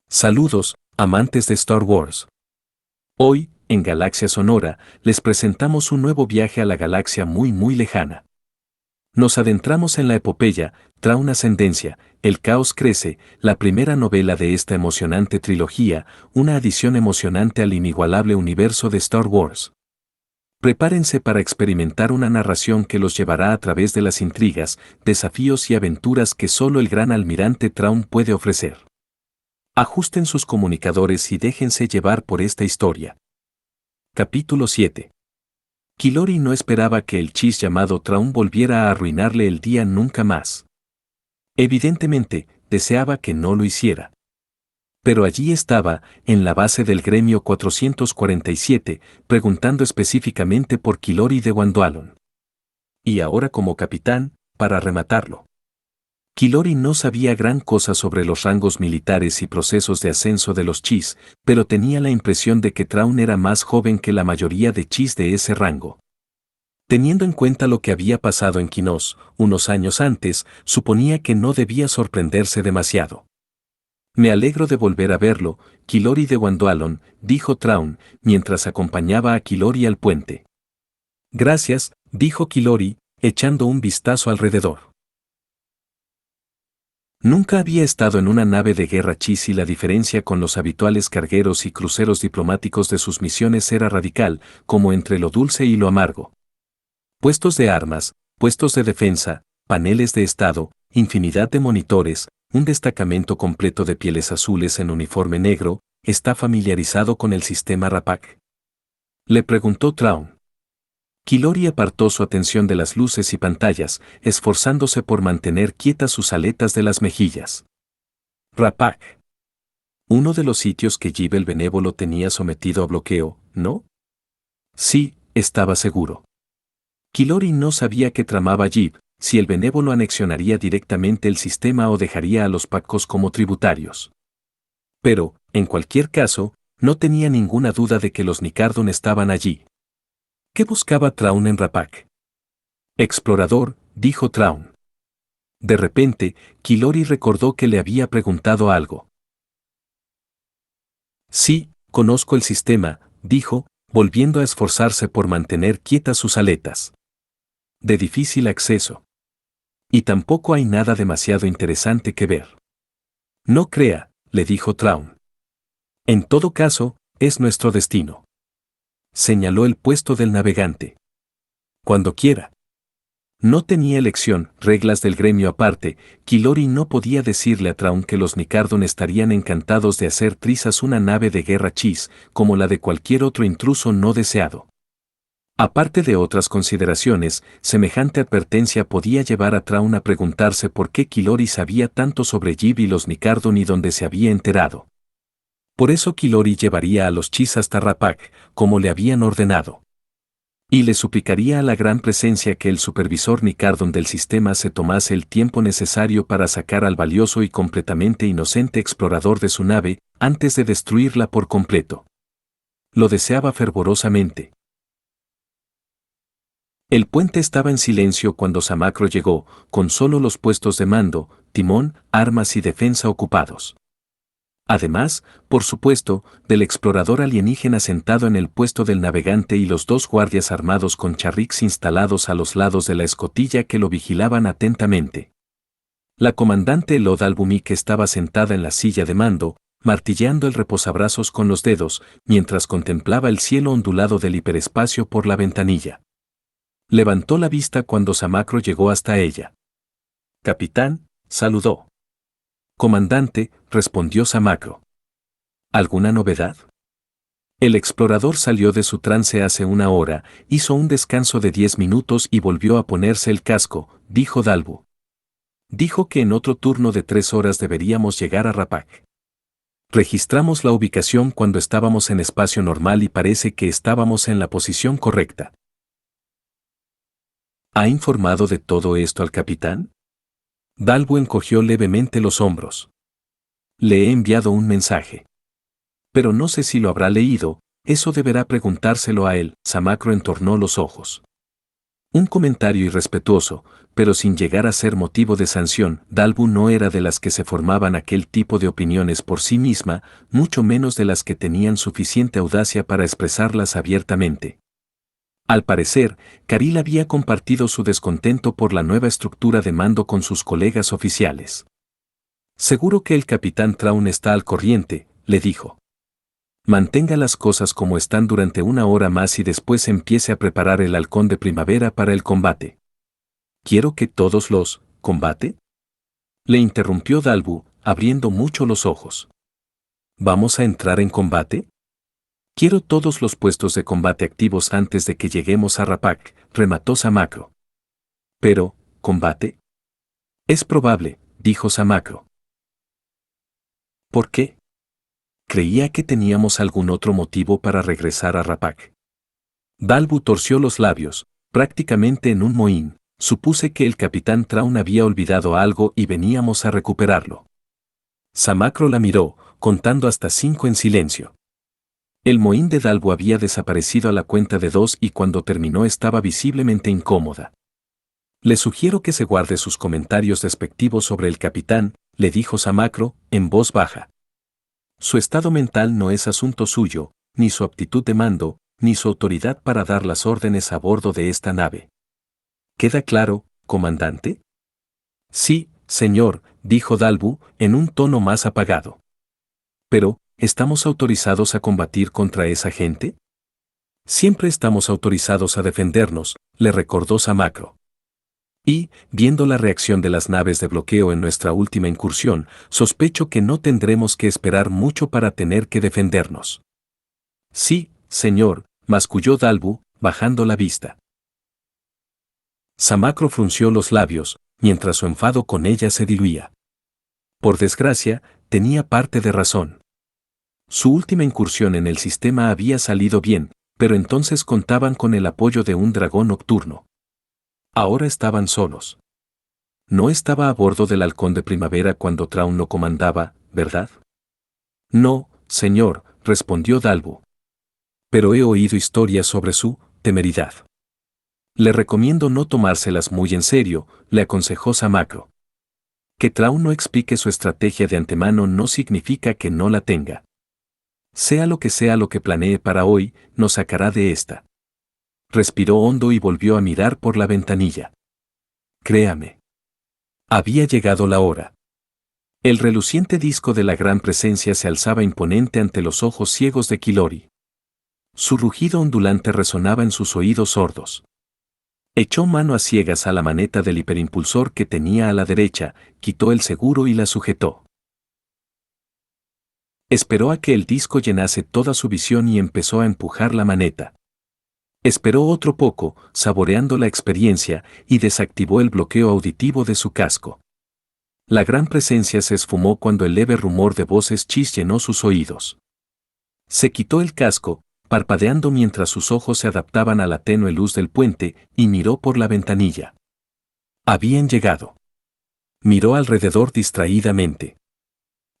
Saludos, amantes de Star Wars. Hoy, en Galaxia Sonora, les presentamos un nuevo viaje a la galaxia muy lejana. Nos adentramos en la epopeya, Thrawn Ascendencia, El Caos Crece, la primera novela de esta emocionante trilogía, una adición emocionante al inigualable universo de Star Wars. Prepárense para experimentar una narración que los llevará a través de las intrigas, desafíos y aventuras que solo el gran almirante Thrawn puede ofrecer. Ajusten sus comunicadores y déjense llevar por esta historia. Capítulo 7. Killori no esperaba que el Chiss llamado Thrawn volviera a arruinarle el día nunca más. Evidentemente, deseaba que no lo hiciera. Pero allí estaba, en la base del gremio 447, preguntando específicamente por Killori de Wandualon. Y ahora como capitán, para rematarlo. Killori no sabía gran cosa sobre los rangos militares y procesos de ascenso de los Chiss, pero tenía la impresión de que Thrawn era más joven que la mayoría de Chiss de ese rango. Teniendo en cuenta lo que había pasado en Kinos, unos años antes, suponía que no debía sorprenderse demasiado. Me alegro de volver a verlo, Killori de Wandualon, dijo Thrawn, mientras acompañaba a Killori al puente. Gracias, dijo Killori, echando un vistazo alrededor. Nunca había estado en una nave de guerra Chiss y la diferencia con los habituales cargueros y cruceros diplomáticos de sus misiones era radical, como entre lo dulce y lo amargo. Puestos de armas, puestos de defensa, paneles de estado, infinidad de monitores, un destacamento completo de pieles azules en uniforme negro, ¿está familiarizado con el sistema Rapak? Le preguntó Thrawn. Killori apartó su atención de las luces y pantallas, esforzándose por mantener quietas sus aletas de las mejillas. Rapak. Uno de los sitios que Yib el Benévolo tenía sometido a bloqueo, ¿no? Sí, estaba seguro. Killori no sabía qué tramaba Yib, si el Benévolo anexionaría directamente el sistema o dejaría a los Pacos como tributarios. Pero, en cualquier caso, no tenía ninguna duda de que los Nicardon estaban allí. ¿Qué buscaba Thrawn en Rapak? Explorador, dijo Thrawn. De repente, Killori recordó que le había preguntado algo. Sí, conozco el sistema, dijo, volviendo a esforzarse por mantener quietas sus aletas. De difícil acceso. Y tampoco hay nada demasiado interesante que ver. No crea, le dijo Thrawn. En todo caso, es nuestro destino. Señaló el puesto del navegante. Cuando quiera. No tenía elección, reglas del gremio aparte, Killori no podía decirle a Thrawn que los Nicardon estarían encantados de hacer trizas una nave de guerra Chiss, como la de cualquier otro intruso no deseado. Aparte de otras consideraciones, semejante advertencia podía llevar a Thrawn a preguntarse por qué Killori sabía tanto sobre Yib y los Nicardon y dónde se había enterado. Por eso Killori llevaría a los Chiss hasta Rapak, como le habían ordenado. Y le suplicaría a la gran presencia que el supervisor Nicardon del sistema se tomase el tiempo necesario para sacar al valioso y completamente inocente explorador de su nave, antes de destruirla por completo. Lo deseaba fervorosamente. El puente estaba en silencio cuando Samacro llegó, con solo los puestos de mando, timón, armas y defensa ocupados. Además, por supuesto, del explorador alienígena sentado en el puesto del navegante y los dos guardias armados con charriks instalados a los lados de la escotilla que lo vigilaban atentamente. La comandante Lod Albumik estaba sentada en la silla de mando, martilleando el reposabrazos con los dedos, mientras contemplaba el cielo ondulado del hiperespacio por la ventanilla. Levantó la vista cuando Samacro llegó hasta ella. «Capitán», saludó. «Comandante», respondió Samacro. ¿Alguna novedad? El explorador salió de su trance hace una hora, hizo un descanso de 10 minutos y volvió a ponerse el casco, dijo Dalbu. Dijo que en otro turno de 3 horas deberíamos llegar a Rapak. Registramos la ubicación cuando estábamos en espacio normal y parece que estábamos en la posición correcta. ¿Ha informado de todo esto al capitán? Dalbu encogió levemente los hombros. Le he enviado un mensaje. Pero no sé si lo habrá leído, eso deberá preguntárselo a él. Samacro entornó los ojos. Un comentario irrespetuoso, pero sin llegar a ser motivo de sanción. Dalbu no era de las que se formaban aquel tipo de opiniones por sí misma, mucho menos de las que tenían suficiente audacia para expresarlas abiertamente. Al parecer, Caril había compartido su descontento por la nueva estructura de mando con sus colegas oficiales. Seguro que el capitán Traun está al corriente, le dijo. Mantenga las cosas como están durante una hora más y después empiece a preparar el halcón de primavera para el combate. ¿Quiero que todos los combate? Le interrumpió Dalbu, abriendo mucho los ojos. ¿Vamos a entrar en combate? Quiero todos los puestos de combate activos antes de que lleguemos a Rapak, remató Samacro. Pero, ¿combate? Es probable, dijo Samacro. ¿Por qué? Creía que teníamos algún otro motivo para regresar a Rapak. Dalbu torció los labios, prácticamente en un mohín. Supuse que el capitán Traun había olvidado algo y veníamos a recuperarlo. Samacro la miró, contando hasta 5 en silencio. El mohín de Dalbu había desaparecido a la cuenta de 2 y cuando terminó estaba visiblemente incómoda. Le sugiero que se guarde sus comentarios despectivos sobre el capitán, le dijo Samacro, en voz baja. Su estado mental no es asunto suyo, ni su aptitud de mando, ni su autoridad para dar las órdenes a bordo de esta nave. ¿Queda claro, comandante? Sí, señor, dijo Dalbu, en un tono más apagado. Pero, ¿estamos autorizados a combatir contra esa gente? Siempre estamos autorizados a defendernos, le recordó Samacro. Y, viendo la reacción de las naves de bloqueo en nuestra última incursión, sospecho que no tendremos que esperar mucho para tener que defendernos. Sí, señor, masculló Dalbu, bajando la vista. Samacro frunció los labios, mientras su enfado con ella se diluía. Por desgracia, tenía parte de razón. Su última incursión en el sistema había salido bien, pero entonces contaban con el apoyo de un dragón nocturno. Ahora estaban solos. No estaba a bordo del halcón de primavera cuando Traun lo comandaba, ¿verdad? No, señor, respondió Dalbu. Pero he oído historias sobre su temeridad. Le recomiendo no tomárselas muy en serio, le aconsejó Samacro. Que Traun no explique su estrategia de antemano no significa que no la tenga. Sea lo que planee para hoy, nos sacará de esta. Respiró hondo y volvió a mirar por la ventanilla. Créame. Había llegado la hora. El reluciente disco de la gran presencia se alzaba imponente ante los ojos ciegos de Quilori. Su rugido ondulante resonaba en sus oídos sordos. Echó mano a ciegas a la maneta del hiperimpulsor que tenía a la derecha, quitó el seguro y la sujetó. Esperó a que el disco llenase toda su visión y empezó a empujar la maneta. Esperó otro poco, saboreando la experiencia, y desactivó el bloqueo auditivo de su casco. La gran presencia se esfumó cuando el leve rumor de voces chis llenó sus oídos. Se quitó el casco, parpadeando mientras sus ojos se adaptaban a la tenue luz del puente, y miró por la ventanilla. Habían llegado. Miró alrededor distraídamente.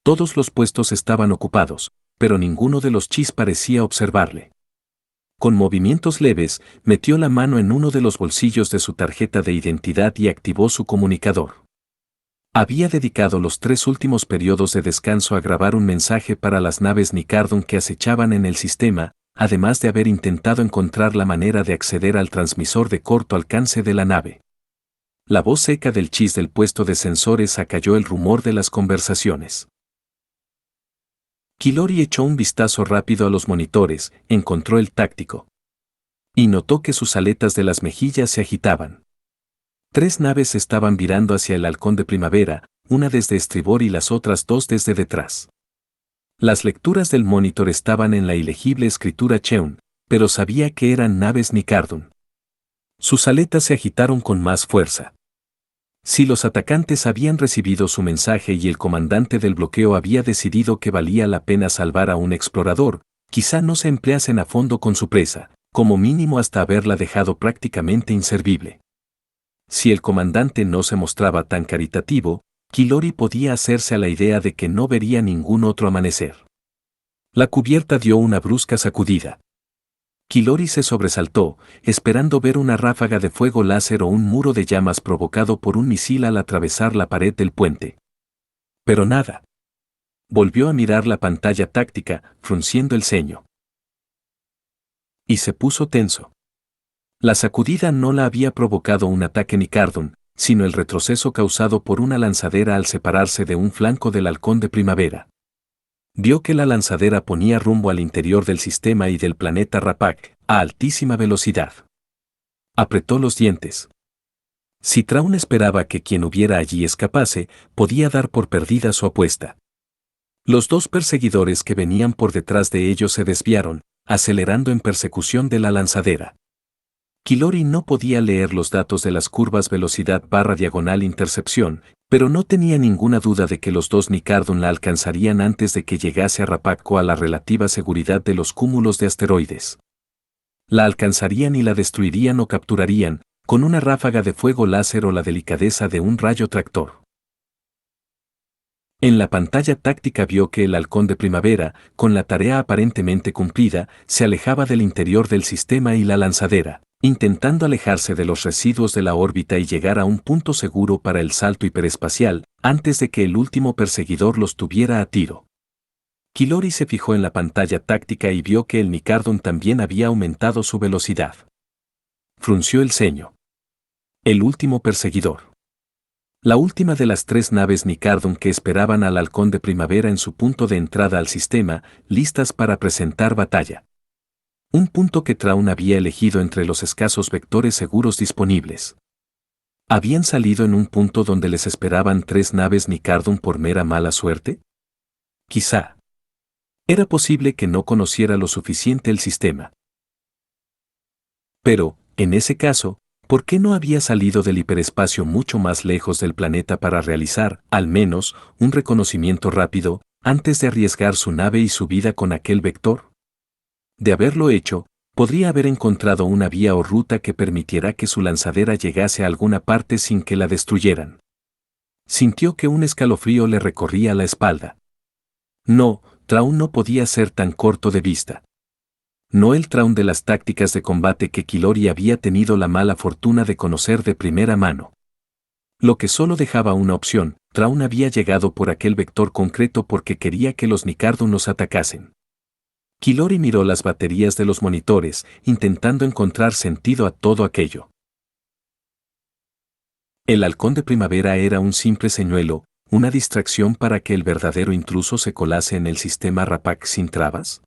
Todos los puestos estaban ocupados, pero ninguno de los chis parecía observarle. Con movimientos leves, metió la mano en uno de los bolsillos de su tarjeta de identidad y activó su comunicador. Había dedicado los 3 últimos periodos de descanso a grabar un mensaje para las naves Nicardon que acechaban en el sistema, además de haber intentado encontrar la manera de acceder al transmisor de corto alcance de la nave. La voz seca del chis del puesto de sensores acalló el rumor de las conversaciones. Quilori echó un vistazo rápido a los monitores, encontró el táctico. Y notó que sus aletas de las mejillas se agitaban. 3 naves estaban virando hacia el halcón de primavera, una desde estribor y las otras 2 desde detrás. Las lecturas del monitor estaban en la ilegible escritura Cheun, pero sabía que eran naves Nicardon. Sus aletas se agitaron con más fuerza. Si los atacantes habían recibido su mensaje y el comandante del bloqueo había decidido que valía la pena salvar a un explorador, quizá no se empleasen a fondo con su presa, como mínimo hasta haberla dejado prácticamente inservible. Si el comandante no se mostraba tan caritativo, Quilori podía hacerse a la idea de que no vería ningún otro amanecer. La cubierta dio una brusca sacudida. Kilori se sobresaltó, esperando ver una ráfaga de fuego láser o un muro de llamas provocado por un misil al atravesar la pared del puente. Pero nada. Volvió a mirar la pantalla táctica, frunciendo el ceño. Y se puso tenso. La sacudida no la había provocado un ataque Nicardon, sino el retroceso causado por una lanzadera al separarse de un flanco del halcón de primavera. Vio que la lanzadera ponía rumbo al interior del sistema y del planeta Rapak, a altísima velocidad. Apretó los dientes. Si Traun esperaba que quien hubiera allí escapase, podía dar por perdida su apuesta. Los dos perseguidores que venían por detrás de ellos se desviaron, acelerando en persecución de la lanzadera. Kilori no podía leer los datos de las curvas velocidad/diagonal-intercepción, pero no tenía ninguna duda de que los dos Nicardon la alcanzarían antes de que llegase a Rapakko a la relativa seguridad de los cúmulos de asteroides. La alcanzarían y la destruirían o capturarían, con una ráfaga de fuego láser o la delicadeza de un rayo tractor. En la pantalla táctica vio que el halcón de primavera, con la tarea aparentemente cumplida, se alejaba del interior del sistema y la lanzadera, intentando alejarse de los residuos de la órbita y llegar a un punto seguro para el salto hiperespacial, antes de que el último perseguidor los tuviera a tiro. Kilori se fijó en la pantalla táctica y vio que el Nicardon también había aumentado su velocidad. Frunció el ceño. El último perseguidor. La última de las 3 naves Nicardon que esperaban al halcón de primavera en su punto de entrada al sistema, listas para presentar batalla. Un punto que Traun había elegido entre los escasos vectores seguros disponibles. ¿Habían salido en un punto donde les esperaban 3 naves Nicardon por mera mala suerte? Quizá. Era posible que no conociera lo suficiente el sistema. Pero, en ese caso, ¿por qué no había salido del hiperespacio mucho más lejos del planeta para realizar, al menos, un reconocimiento rápido, antes de arriesgar su nave y su vida con aquel vector? De haberlo hecho, podría haber encontrado una vía o ruta que permitiera que su lanzadera llegase a alguna parte sin que la destruyeran. Sintió que un escalofrío le recorría la espalda. No, Traun no podía ser tan corto de vista. No el Traun de las tácticas de combate que Kilori había tenido la mala fortuna de conocer de primera mano. Lo que solo dejaba una opción, Traun había llegado por aquel vector concreto porque quería que los Nicardon nos atacasen. Kilori miró las baterías de los monitores, intentando encontrar sentido a todo aquello. El halcón de primavera era un simple señuelo, una distracción para que el verdadero intruso se colase en el sistema Rapak sin trabas.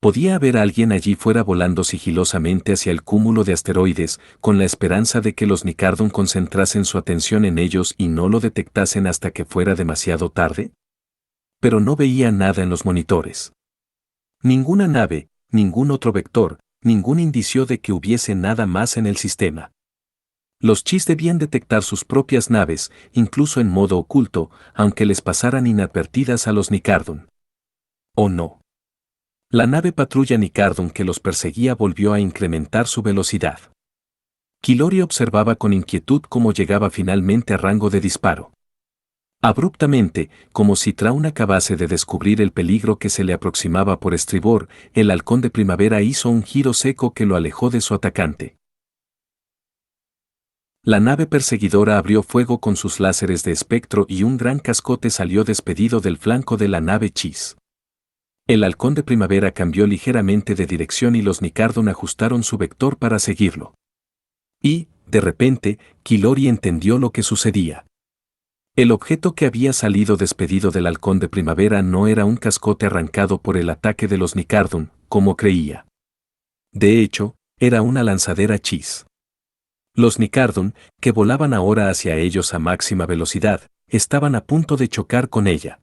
¿Podía haber alguien allí fuera volando sigilosamente hacia el cúmulo de asteroides, con la esperanza de que los Nicardon concentrasen su atención en ellos y no lo detectasen hasta que fuera demasiado tarde? Pero no veía nada en los monitores. Ninguna nave, ningún otro vector, ningún indicio de que hubiese nada más en el sistema. Los Chis debían detectar sus propias naves, incluso en modo oculto, aunque les pasaran inadvertidas a los Nicardon. ¿O no? La nave patrulla Nicardon que los perseguía volvió a incrementar su velocidad. Kilori observaba con inquietud cómo llegaba finalmente a rango de disparo. Abruptamente, como si Traun acabase de descubrir el peligro que se le aproximaba por estribor, el halcón de primavera hizo un giro seco que lo alejó de su atacante. La nave perseguidora abrió fuego con sus láseres de espectro y un gran cascote salió despedido del flanco de la nave Chis. El halcón de primavera cambió ligeramente de dirección y los Nicardon ajustaron su vector para seguirlo. Y, de repente, Kilori entendió lo que sucedía. El objeto que había salido despedido del halcón de primavera no era un cascote arrancado por el ataque de los Nicardon, como creía. De hecho, era una lanzadera Chis. Los Nicardon, que volaban ahora hacia ellos a máxima velocidad, estaban a punto de chocar con ella.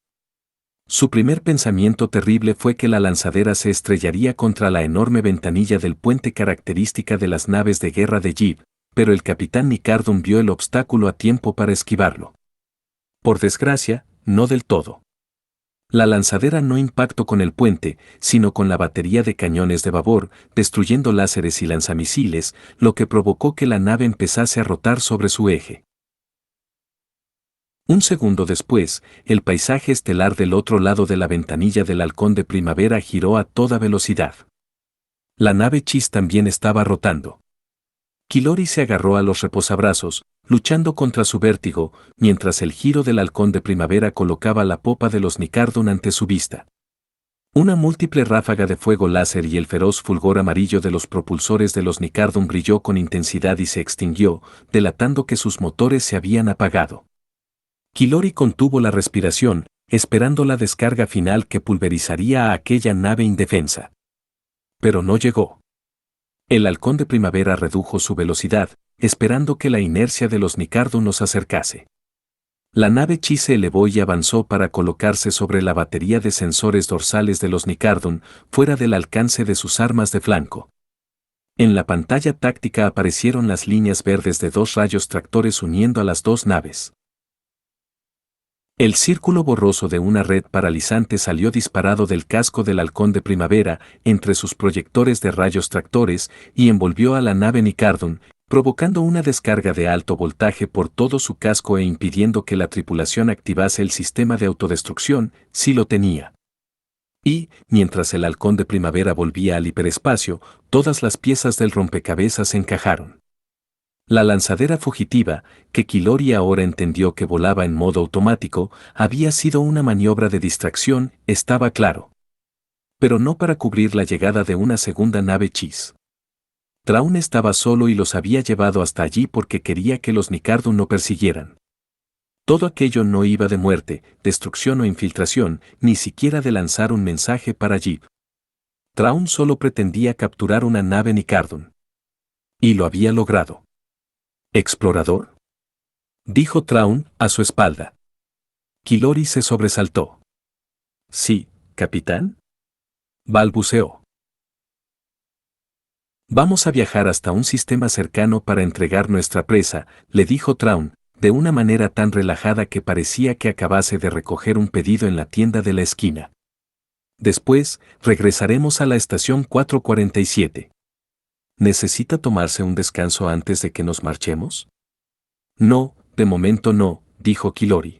Su primer pensamiento terrible fue que la lanzadera se estrellaría contra la enorme ventanilla del puente característica de las naves de guerra de Jib, pero el capitán Nicardon vio el obstáculo a tiempo para esquivarlo. Por desgracia, no del todo. La lanzadera no impactó con el puente, sino con la batería de cañones de babor, destruyendo láseres y lanzamisiles, lo que provocó que la nave empezase a rotar sobre su eje. Un segundo después, el paisaje estelar del otro lado de la ventanilla del halcón de primavera giró a toda velocidad. La nave Chis también estaba rotando. Kilori se agarró a los reposabrazos, luchando contra su vértigo, mientras el giro del halcón de primavera colocaba la popa de los Nicardon ante su vista. Una múltiple ráfaga de fuego láser y el feroz fulgor amarillo de los propulsores de los Nicardon brilló con intensidad y se extinguió, delatando que sus motores se habían apagado. Kilori contuvo la respiración, esperando la descarga final que pulverizaría a aquella nave indefensa. Pero no llegó. El halcón de primavera redujo su velocidad, esperando que la inercia de los Nicardon nos acercase. La nave Chi se elevó y avanzó para colocarse sobre la batería de sensores dorsales de los Nicardon, fuera del alcance de sus armas de flanco. En la pantalla táctica aparecieron las líneas verdes de dos rayos tractores uniendo a las dos naves. El círculo borroso de una red paralizante salió disparado del casco del halcón de primavera entre sus proyectores de rayos tractores y envolvió a la nave Nicardon, provocando una descarga de alto voltaje por todo su casco e impidiendo que la tripulación activase el sistema de autodestrucción, si lo tenía. Y, mientras el halcón de primavera volvía al hiperespacio, todas las piezas del rompecabezas encajaron. La lanzadera fugitiva, que Kilori ahora entendió que volaba en modo automático, había sido una maniobra de distracción, estaba claro. Pero no para cubrir la llegada de una segunda nave Chis. Traun estaba solo y los había llevado hasta allí porque quería que los Nicardon no persiguieran. Todo aquello no iba de muerte, destrucción o infiltración, ni siquiera de lanzar un mensaje para Jeep. Traun solo pretendía capturar una nave Nicardon. Y lo había logrado. ¿Explorador?, dijo Traun a su espalda. Kilori se sobresaltó. Sí, capitán, balbuceó. Vamos a viajar hasta un sistema cercano para entregar nuestra presa, le dijo Traun, de una manera tan relajada que parecía que acabase de recoger un pedido en la tienda de la esquina. Después, regresaremos a la estación 447. ¿Necesita tomarse un descanso antes de que nos marchemos? No, de momento no, dijo Kilori.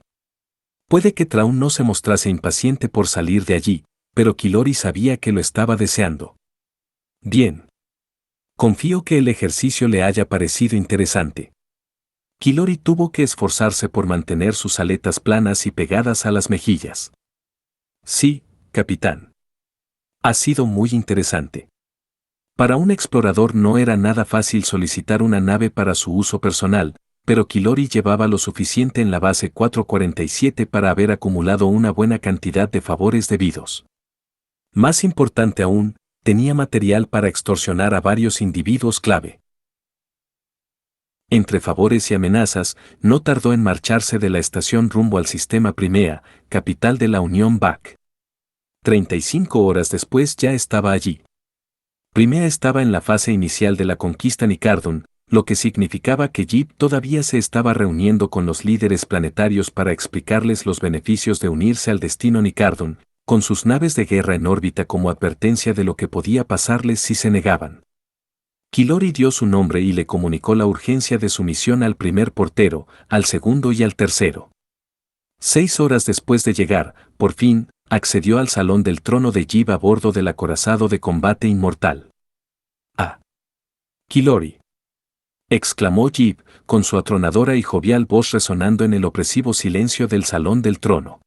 Puede que Traun no se mostrase impaciente por salir de allí, pero Kilori sabía que lo estaba deseando. Bien. Confío que el ejercicio le haya parecido interesante. Kilori tuvo que esforzarse por mantener sus aletas planas y pegadas a las mejillas. Sí, capitán. Ha sido muy interesante. Para un explorador no era nada fácil solicitar una nave para su uso personal, pero Kilori llevaba lo suficiente en la base 447 para haber acumulado una buena cantidad de favores debidos. Más importante aún, tenía material para extorsionar a varios individuos clave. Entre favores y amenazas, no tardó en marcharse de la estación rumbo al sistema Primea, capital de la Unión BAC. 35 horas después ya estaba allí. Primea estaba en la fase inicial de la conquista Nicardon, lo que significaba que Jeep todavía se estaba reuniendo con los líderes planetarios para explicarles los beneficios de unirse al destino Nicardon, con sus naves de guerra en órbita como advertencia de lo que podía pasarles si se negaban. Kilori dio su nombre y le comunicó la urgencia de su misión al primer portero, al segundo y al tercero. 6 horas después de llegar, por fin, accedió al salón del trono de Jeep a bordo del acorazado de combate inmortal. ¡Ah! Kilori, exclamó Jeep, con su atronadora y jovial voz resonando en el opresivo silencio del salón del trono.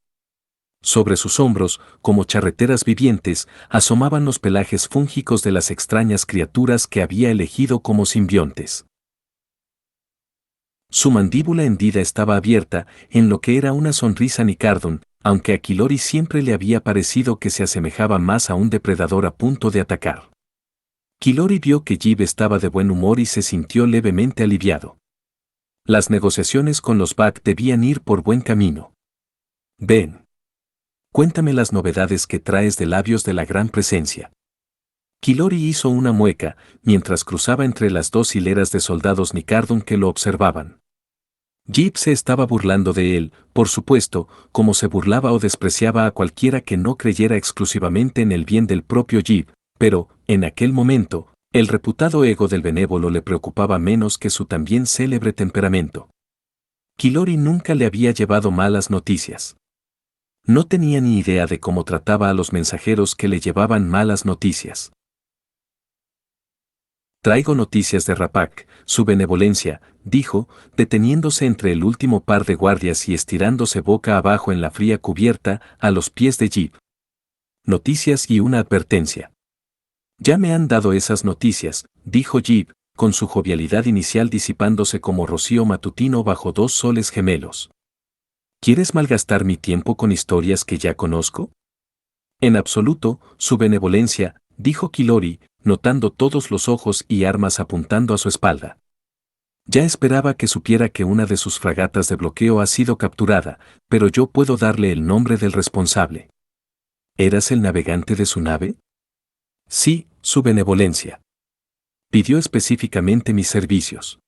Sobre sus hombros, como charreteras vivientes, asomaban los pelajes fúngicos de las extrañas criaturas que había elegido como simbiontes. Su mandíbula hendida estaba abierta, en lo que era una sonrisa Nicardon, aunque a Kilori siempre le había parecido que se asemejaba más a un depredador a punto de atacar. Kilori vio que Jeep estaba de buen humor y se sintió levemente aliviado. Las negociaciones con los BAC debían ir por buen camino. Ven. Cuéntame las novedades que traes de labios de la gran presencia. Kilori hizo una mueca, mientras cruzaba entre las dos hileras de soldados Nicardon que lo observaban. Jeep se estaba burlando de él, por supuesto, como se burlaba o despreciaba a cualquiera que no creyera exclusivamente en el bien del propio Jeep, pero, en aquel momento, el reputado ego del benévolo le preocupaba menos que su también célebre temperamento. Kilori nunca le había llevado malas noticias. No tenía ni idea de cómo trataba a los mensajeros que le llevaban malas noticias. Traigo noticias de Rapak, su benevolencia, dijo, deteniéndose entre el último par de guardias y estirándose boca abajo en la fría cubierta a los pies de Jib. Noticias y una advertencia. Ya me han dado esas noticias, dijo Jib, con su jovialidad inicial disipándose como rocío matutino bajo dos soles gemelos. ¿Quieres malgastar mi tiempo con historias que ya conozco? En absoluto, su benevolencia, dijo Kilori, notando todos los ojos y armas apuntando a su espalda. Ya esperaba que supiera que una de sus fragatas de bloqueo ha sido capturada, pero yo puedo darle el nombre del responsable. ¿Eras el navegante de su nave? Sí, su benevolencia. Pidió específicamente mis servicios.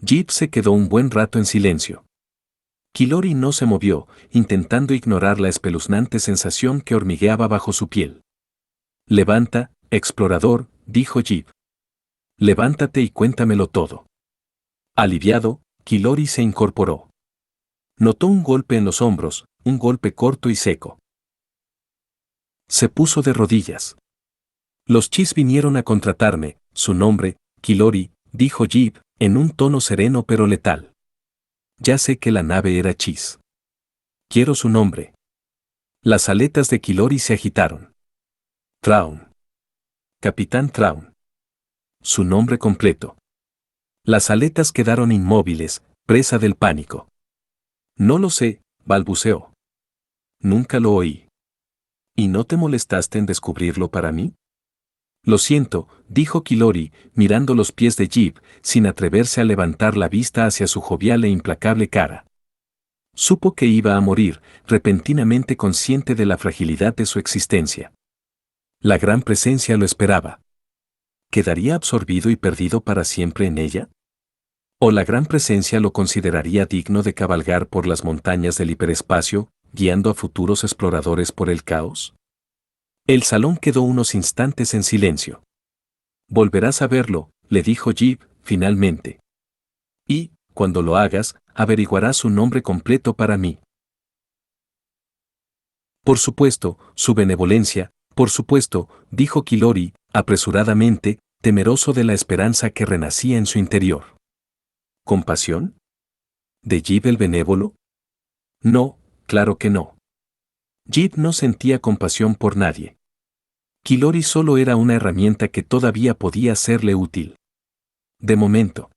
Jib se quedó un buen rato en silencio. Kilori no se movió, intentando ignorar la espeluznante sensación que hormigueaba bajo su piel. Levanta, explorador, dijo Jib. Levántate y cuéntamelo todo. Aliviado, Kilori se incorporó. Notó un golpe en los hombros, un golpe corto y seco. Se puso de rodillas. Los Chis vinieron a contratarme, su nombre, Kilori, dijo Jib, en un tono sereno pero letal. Ya sé que la nave era Chis. Quiero su nombre. Las aletas de Kilori se agitaron. Traun. Capitán Traun. Su nombre completo. Las aletas quedaron inmóviles, presa del pánico. No lo sé, balbuceó. Nunca lo oí. ¿Y no te molestaste en descubrirlo para mí? Lo siento, dijo Kilori, mirando los pies de Jib, sin atreverse a levantar la vista hacia su jovial e implacable cara. Supo que iba a morir, repentinamente consciente de la fragilidad de su existencia. La gran presencia lo esperaba. ¿Quedaría absorbido y perdido para siempre en ella? ¿O la gran presencia lo consideraría digno de cabalgar por las montañas del hiperespacio, guiando a futuros exploradores por el caos? El salón quedó unos instantes en silencio. Volverás a verlo, le dijo Jib, finalmente. Y, cuando lo hagas, averiguarás su nombre completo para mí. Por supuesto, su benevolencia, por supuesto, dijo Kilori, apresuradamente, temeroso de la esperanza que renacía en su interior. ¿Compasión? ¿De Jib el benévolo? No, claro que no. Jib no sentía compasión por nadie. Kilori solo era una herramienta que todavía podía serle útil. De momento.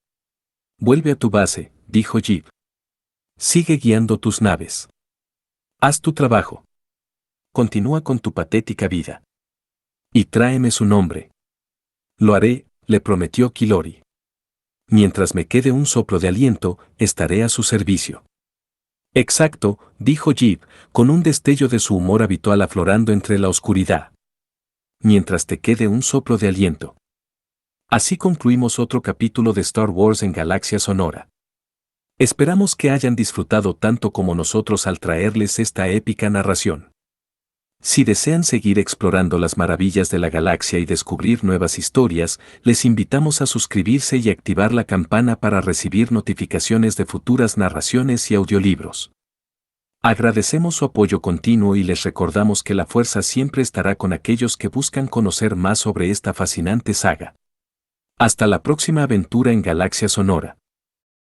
Vuelve a tu base, dijo Jib. Sigue guiando tus naves. Haz tu trabajo. Continúa con tu patética vida. Y tráeme su nombre. Lo haré, le prometió Kilori. Mientras me quede un soplo de aliento, estaré a su servicio. Exacto, dijo Jib, con un destello de su humor habitual aflorando entre la oscuridad. Mientras te quede un soplo de aliento. Así concluimos otro capítulo de Star Wars en Galaxia Sonora. Esperamos que hayan disfrutado tanto como nosotros al traerles esta épica narración. Si desean seguir explorando las maravillas de la galaxia y descubrir nuevas historias, les invitamos a suscribirse y activar la campana para recibir notificaciones de futuras narraciones y audiolibros. Agradecemos su apoyo continuo y les recordamos que la fuerza siempre estará con aquellos que buscan conocer más sobre esta fascinante saga. Hasta la próxima aventura en Galaxia Sonora.